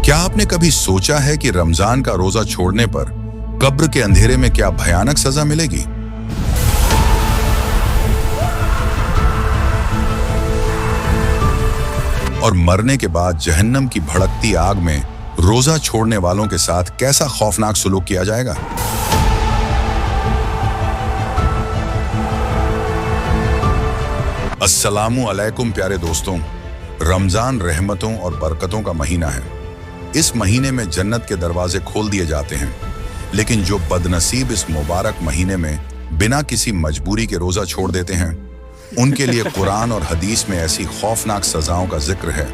क्या आपने कभी सोचा है कि रमजान का रोजा छोड़ने पर कब्र के अंधेरे में क्या भयानक सजा मिलेगी? और मरने के बाद जहन्नम की भड़कती आग में रोजा छोड़ने वालों के साथ कैसा खौफनाक सुलूक किया जाएगा? अस्सलामु अलैकुम प्यारे दोस्तों, रमजान रहमतों और बरकतों का महीना है। इस महीने में जन्नत के दरवाजे खोल दिए जाते हैं, लेकिन जो बदनसीब इस मुबारक महीने में बिना किसी मजबूरी के रोजा छोड़ देते हैं, उनके लिए कुरान और हदीस में ऐसी खौफनाक सजाओं का जिक्र है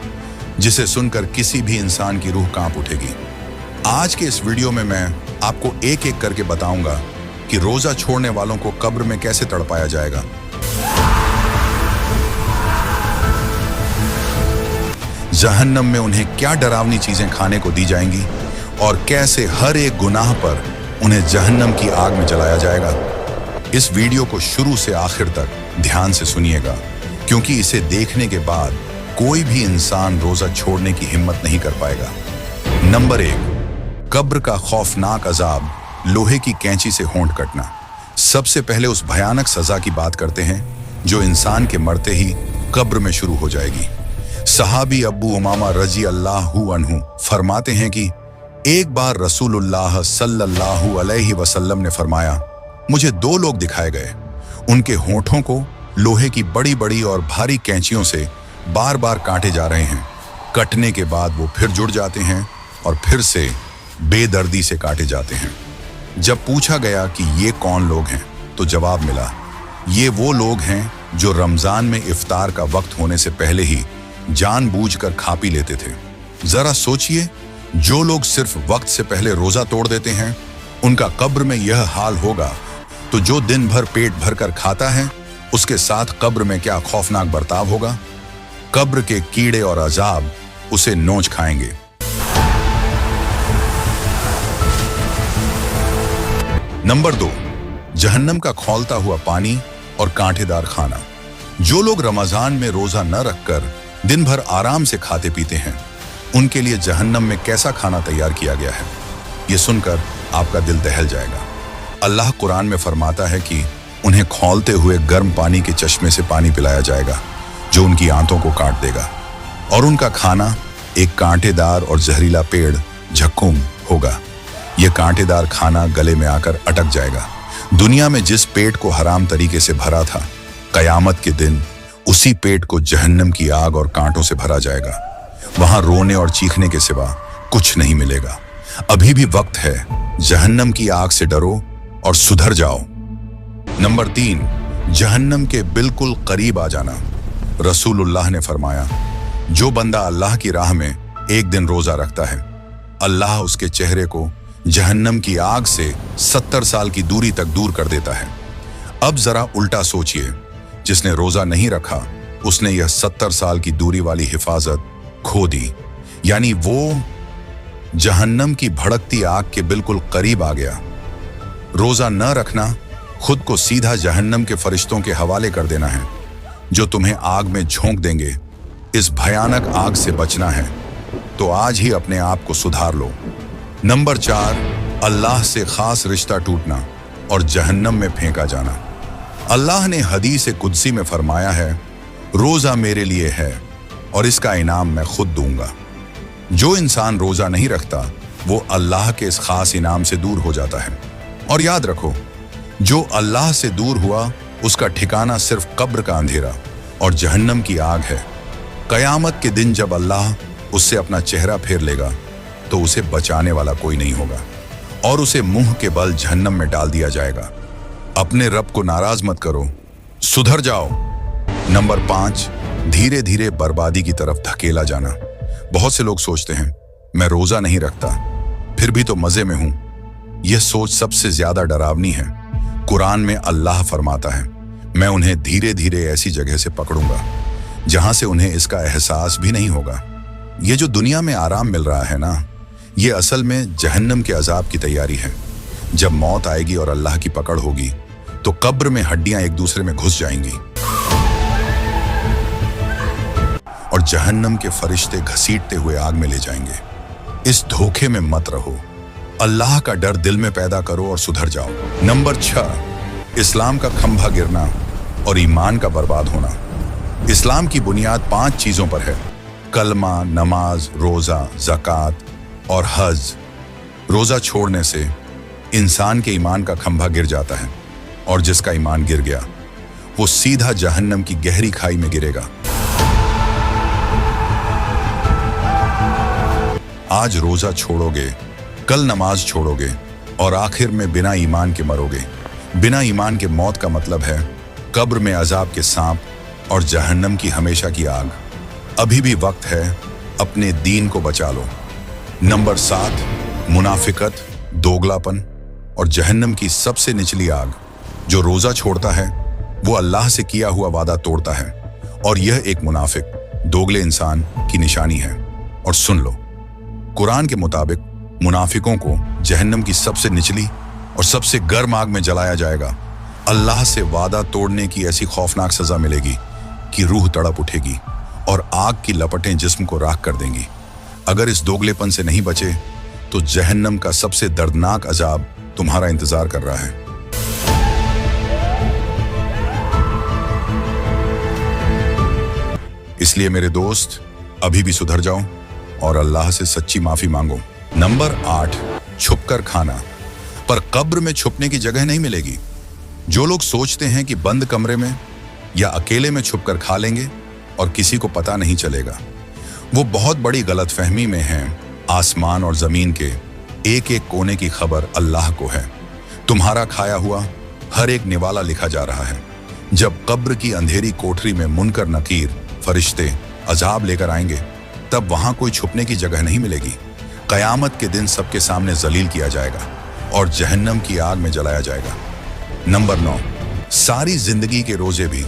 जिसे सुनकर किसी भी इंसान की रूह कांप उठेगी। आज के इस वीडियो में मैं आपको एक एक करके बताऊंगा कि रोजा छोड़ने वालों को कब्र में कैसे तड़पाया जाएगा, जहन्नम में उन्हें क्या डरावनी चीजें खाने को दी जाएंगी और कैसे हर एक गुनाह पर उन्हें जहन्नम की आग में जलाया जाएगा। इस वीडियो को शुरू से आखिर तक ध्यान से सुनिएगा, क्योंकि इसे देखने के बाद कोई भी इंसान रोजा छोड़ने की हिम्मत नहीं कर पाएगा। नंबर 1, कब्र का खौफनाक अजाब, लोहे की कैंची से होंठ कटना। सबसे पहले उस भयानक सजा की बात करते हैं जो इंसान के मरते ही कब्र में शुरू हो जाएगी। सहाबी अब्बू उमामा रजी अल्लाहु अन्हु फरमाते हैं कि एक बार रसूलुल्लाह सल्लल्लाहु अलैहि वसल्लम ने फरमाया, मुझे 2 लोग दिखाए गए। उनके होंठों को लोहे की बड़ी बड़ी और भारी कैंचियों से बार बार काटे जा रहे हैं। कटने के बाद वो फिर जुड़ जाते हैं और फिर से बेदर्दी से काटे जाते हैं। जब पूछा गया कि ये कौन लोग हैं, तो जवाब मिला, ये वो लोग हैं जो रमजान में इफ्तार का वक्त होने से पहले ही जानबूझकर खा पी लेते थे। जरा सोचिए, जो लोग सिर्फ वक्त से पहले रोजा तोड़ देते हैं, उनका कब्र में यह हाल होगा, तो जो दिन भर पेट भरकर खाता है, उसके साथ कब्र में क्या खौफनाक बर्ताव होगा। कब्र के कीड़े और अजाब उसे नोच खाएंगे। नंबर 2, जहन्नम का खौलता हुआ पानी और कांटेदार खाना। जो लोग रमजान में रोजा न रखकर दिन भर आराम से खाते पीते हैं, उनके लिए जहन्नम में कैसा खाना तैयार किया गया है, ये सुनकर आपका दिल दहल जाएगा। अल्लाह कुरान में फरमाता है कि उन्हें खौलते हुए गर्म पानी के चश्मे से पानी पिलाया जाएगा जो उनकी आंतों को काट देगा, और उनका खाना एक कांटेदार और जहरीला पेड़ झक्कूम होगा। यह कांटेदार खाना गले में आकर अटक जाएगा। दुनिया में जिस पेट को हराम तरीके से भरा था, कयामत के दिन उसी पेट को जहन्नम की आग और कांटों से भरा जाएगा। वहां रोने और चीखने के सिवा कुछ नहीं मिलेगा। अभी भी वक्त है, जहन्नम की आग से डरो और सुधर जाओ। नंबर 3, जहन्नम के बिल्कुल करीब आ जाना। रसूलुल्लाह ने फरमाया, जो बंदा अल्लाह की राह में एक दिन रोजा रखता है, अल्लाह उसके चेहरे को जहन्नम की आग से 70 साल की दूरी तक दूर कर देता है। अब जरा उल्टा सोचिए, जिसने रोजा नहीं रखा, उसने यह 70 साल की दूरी वाली हिफाजत खो दी, यानी वो जहन्नम की भड़कती आग के बिल्कुल करीब आ गया। रोजा न रखना खुद को सीधा जहन्नम के फरिश्तों के हवाले कर देना है, जो तुम्हें आग में झोंक देंगे। इस भयानक आग से बचना है तो आज ही अपने आप को सुधार लो। नंबर 4, अल्लाह से खास रिश्ता टूटना और जहन्नम में फेंका जाना। अल्लाह ने हदीस कुदसी में फरमाया है, रोजा मेरे लिए है और इसका इनाम मैं खुद दूंगा। जो इंसान रोजा नहीं रखता, वो अल्लाह के इस खास इनाम से दूर हो जाता है। और याद रखो, जो अल्लाह से दूर हुआ, उसका ठिकाना सिर्फ कब्र का अंधेरा और जहन्नम की आग है। कयामत के दिन जब अल्लाह उससे अपना चेहरा फेर लेगा, तो उसे बचाने वाला कोई नहीं होगा और उसे मुंह के बल जहन्नम में डाल दिया जाएगा। अपने रब को नाराज मत करो, सुधर जाओ। नंबर 5, धीरे धीरे बर्बादी की तरफ धकेला जाना। बहुत से लोग सोचते हैं, मैं रोजा नहीं रखता, फिर भी तो मजे में हूं। यह सोच सबसे ज्यादा डरावनी है। कुरान में अल्लाह फरमाता है, मैं उन्हें धीरे धीरे ऐसी जगह से पकड़ूंगा जहां से उन्हें इसका एहसास भी नहीं होगा। ये जो दुनिया में आराम मिल रहा है ना, ये असल में जहन्नम के अजाब की तैयारी है। जब मौत आएगी और अल्लाह की पकड़ होगी, तो कब्र में हड्डियां एक दूसरे में घुस जाएंगी और जहन्नम के फरिश्ते घसीटते हुए आग में ले जाएंगे। इस धोखे में मत रहो। अल्लाह का डर दिल में पैदा करो और सुधर जाओ। नंबर 6, इस्लाम का खंभा गिरना और ईमान का बर्बाद होना। इस्लाम की बुनियाद 5 चीजों पर है: कलमा, नमाज, रोजा, ज़कात और हज। रोजा छोड़ने से इंसान के ईमान का खंभा गिर जाता है और जिसका ईमान गिर गया वो सीधा जहन्नम की गहरी खाई में गिरेगा। आज रोजा छोड़ोगे, कल नमाज छोड़ोगे और आखिर में बिना ईमान के मरोगे। बिना ईमान के मौत का मतलब है कब्र में अजाब के सांप और जहन्नम की हमेशा की आग। अभी भी वक्त है, अपने दीन को बचा लो। नंबर 7, मुनाफिकत, दोगलापन और जहन्नम की सबसे निचली आग। जो रोजा छोड़ता है वो अल्लाह से किया हुआ वादा तोड़ता है और यह एक मुनाफिक, दोगले इंसान की निशानी है। और सुन लो, कुरान के मुताबिक मुनाफिकों को जहन्नम की सबसे निचली और सबसे गर्म आग में जलाया जाएगा। अल्लाह से वादा तोड़ने की ऐसी खौफनाक सजा मिलेगी कि रूह तड़प उठेगी और आग की लपटें जिस्म को राख कर देंगी। अगर इस दोगलेपन से नहीं बचे तो जहन्नम का सबसे दर्दनाक अजाब तुम्हारा इंतजार कर रहा है। इसलिए मेरे दोस्त, अभी भी सुधर जाओ और अल्लाह से सच्ची माफी मांगो। नंबर 8, छुपकर खाना। पर कब्र में छुपने की जगह नहीं मिलेगी। जो लोग सोचते हैं कि बंद कमरे में या अकेले में छुपकर खा लेंगे और किसी को पता नहीं चलेगा, वो बहुत बड़ी गलतफहमी में हैं। आसमान और जमीन के एक एक कोने की खबर अल्लाह को है। तुम्हारा खाया हुआ हर एक निवाला लिखा जा रहा है। जब कब्र की अंधेरी कोठरी में मुनकर नकीर फरिश्ते अजाब लेकर आएंगे, तब वहां कोई छुपने की जगह नहीं मिलेगी। कयामत के दिन सबके सामने जलील किया जाएगा और जहन्नम की आग में जलाया जाएगा। नंबर 9, सारी जिंदगी के रोजे भी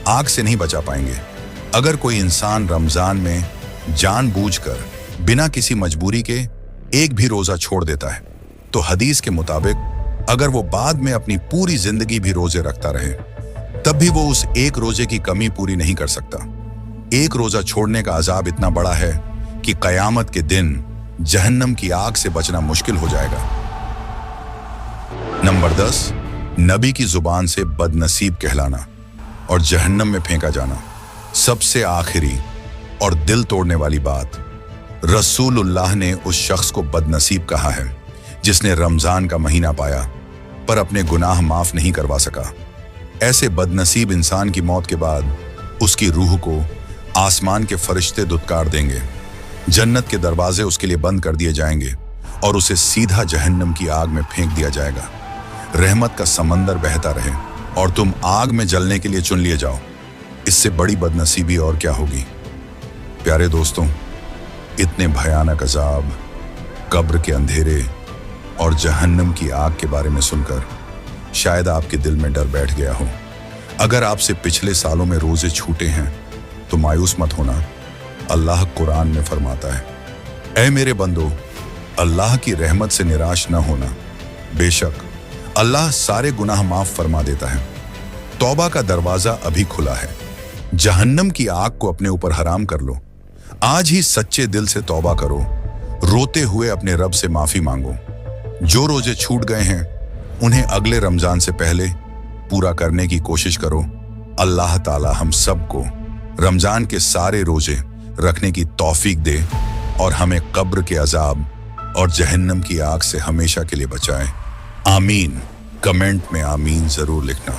आग से नहीं बचा पाएंगे। अगर कोई इंसान रमजान में जानबूझकर बिना किसी मजबूरी के एक भी रोजा छोड़ देता है, तो हदीस के मुताबिक अगर वो बाद में अपनी पूरी जिंदगी भी रोजे रखता रहे, तब भी वो उस एक रोजे की कमी पूरी नहीं कर सकता। एक रोजा छोड़ने का अजाब इतना बड़ा है कि कयामत के दिन जहन्नम की आग से बचना मुश्किल हो जाएगा। नंबर 10, नबी की जुबान से बदनसीब कहलाना और जहन्नम में फेंका जाना। सबसे आखिरी और दिल तोड़ने वाली बात, रसूलुल्लाह ने उस शख्स को बदनसीब कहा है जिसने रमजान का महीना पाया पर अपने गुनाह माफ नहीं करवा सका। ऐसे बदनसीब इंसान की मौत के बाद उसकी रूह को आसमान के फरिश्ते दुत्कार देंगे। जन्नत के दरवाजे उसके लिए बंद कर दिए जाएंगे और उसे सीधा जहन्नम की आग में फेंक दिया जाएगा। रहमत का समंदर बहता रहे और तुम आग में जलने के लिए चुन लिए जाओ। इससे बड़ी बदनसीबी और क्या होगी। प्यारे दोस्तों, इतने भयानक अजाब, कब्र के अंधेरे और जहन्नम की आग के बारे में सुनकर शायद आपके दिल में डर बैठ गया हो। अगर आपसे पिछले सालों में रोजे छूटे हैं तो मायूस मत होना। अल्लाह कुरान में फरमाता है, ऐ मेरे बंदो, अल्लाह की रहमत से निराश न होना। बेशक अल्लाह सारे गुनाह माफ फरमा देता है। तौबा का दरवाजा अभी खुला है। जहन्नम की आग को अपने ऊपर हराम कर लो। आज ही सच्चे दिल से तौबा करो। रोते हुए अपने रब से माफी मांगो। जो रोजे छूट गए हैं उन्हें अगले रमजान से पहले पूरा करने की कोशिश करो। अल्लाह ताला हम सबको रमजान के सारे रोजे रखने की तौफीक दे और हमें कब्र के अजाब और जहन्नम की आग से हमेशा के लिए बचाए। आमीन। कमेंट में आमीन जरूर लिखना।